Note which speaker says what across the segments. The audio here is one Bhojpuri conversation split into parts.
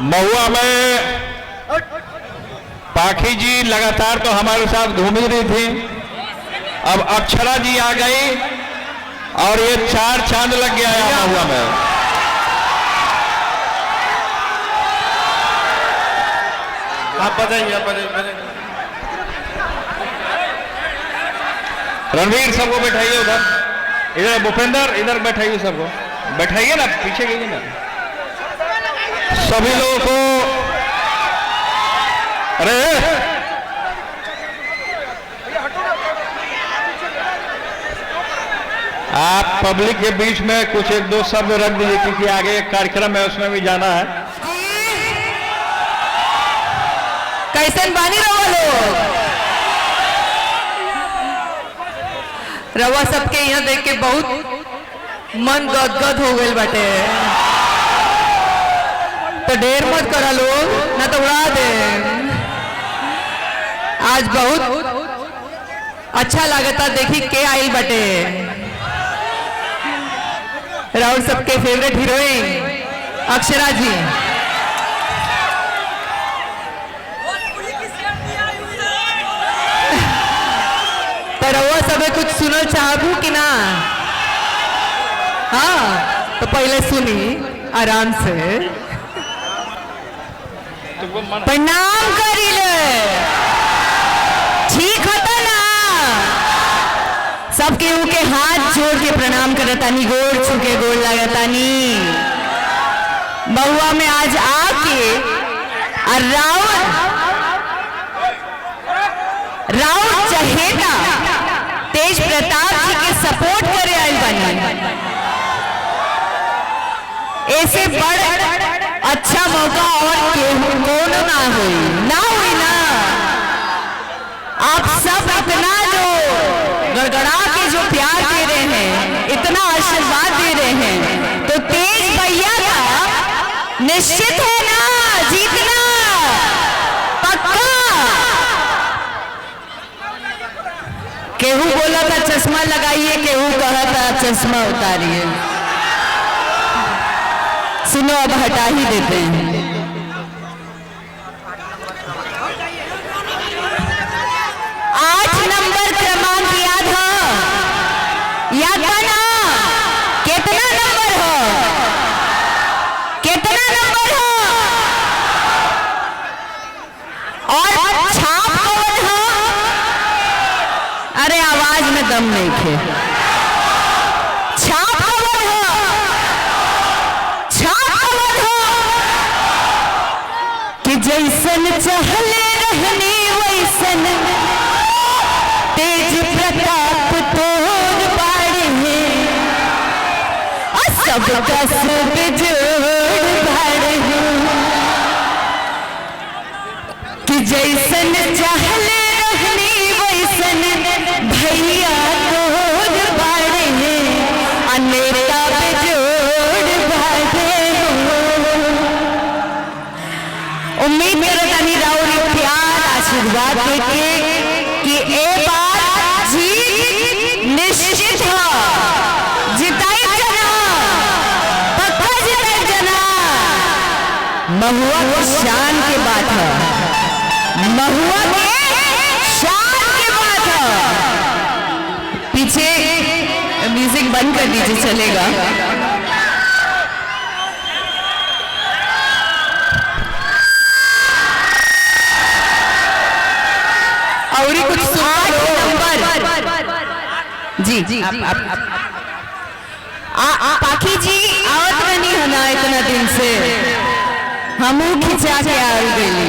Speaker 1: महुआ में पाखी जी लगातार तो हमारे साथ घूम ही रही थी, अब अक्षरा जी आ गई और ये 4 चांद लग गया है महुआ में।
Speaker 2: आप बताइए।
Speaker 1: रणवीर सबको बैठाइए उधर, इधर भूपेंद्र इधर बैठाइए, सबको बैठाइए ना, पीछे गइए ना सभी लोगों को। अरे आप पब्लिक के बीच में कुछ 1-2 शब्द रख दीजिए, क्योंकि आगे एक कार्यक्रम है उसमें भी जाना है।
Speaker 3: कैसन बानी रवा लोग, रवा सबके यहाँ देख के बहुत मन गदगद हो गए बाटे, तो ढेर मत करा लोग ना तो उड़ा दे। आज बहुत अच्छा लगता देखी के आइल बाटे, राहुल सबके फेवरेट हीरोइन अक्षरा जी। तो रउआ सबे कुछ सुनो चाहबू कि ना? हाँ तो पहले सुनी आराम से। प्रणाम करी ले, ठीक होता ना? सबके उनके हाथ जोड़ के प्रणाम करतानी, गोड़ छुके गोड़ लगतानी। महुआ में आज आके और राउर चहेता तेज प्रताप जी के सपोर्ट करे आइल बनी। ऐसे बड़ अच्छा मौका और कोनो ना हुई ना। आप सब इतना जो गड़गड़ा के जो प्यार दे रहे हैं, इतना आशीर्वाद दे रहे हैं, तो तेज भैया का निश्चित है ना जीतना, पक्का। केहू बोला था चश्मा लगाइए, केहू कहा था चश्मा उतारिए। सुनो अब हटा ही देते हैं। 8 नंबर क्रमांक याद हो, याद ना? कितना नंबर हो, कितना नंबर हो? और छाप कौन हो? अरे आवाज में दम नहीं थे। छाप कौन हो? छाप कौन हो? कि जैसन चहले रहने वैसन तेज प्रताप तोर बाड़े हैं, सबका सब जोड़ बाड़े हैं। कि जैसन चहले रहने वैसन भैया तोर बाड़े हैं, अनेता जोड़ बाड़े हैं। उम्मीद करतानी राउर प्यार आशीर्वाद देके कि ए बार जीत निश्चित हो, जिताई जना, पक्का जिताई जना। महुआ की शान की बात है, महुआ के शान की बात है। पीछे म्यूजिक बंद कर दीजिए, चलेगा? और ही कुछ जी आप पाखी जी आवत नहीं है ना, इतना दिन से हमू खिंचा के आ गई।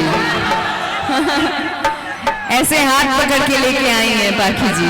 Speaker 3: ऐसे हाथ पकड़ के लेके आई हैं पाखी जी।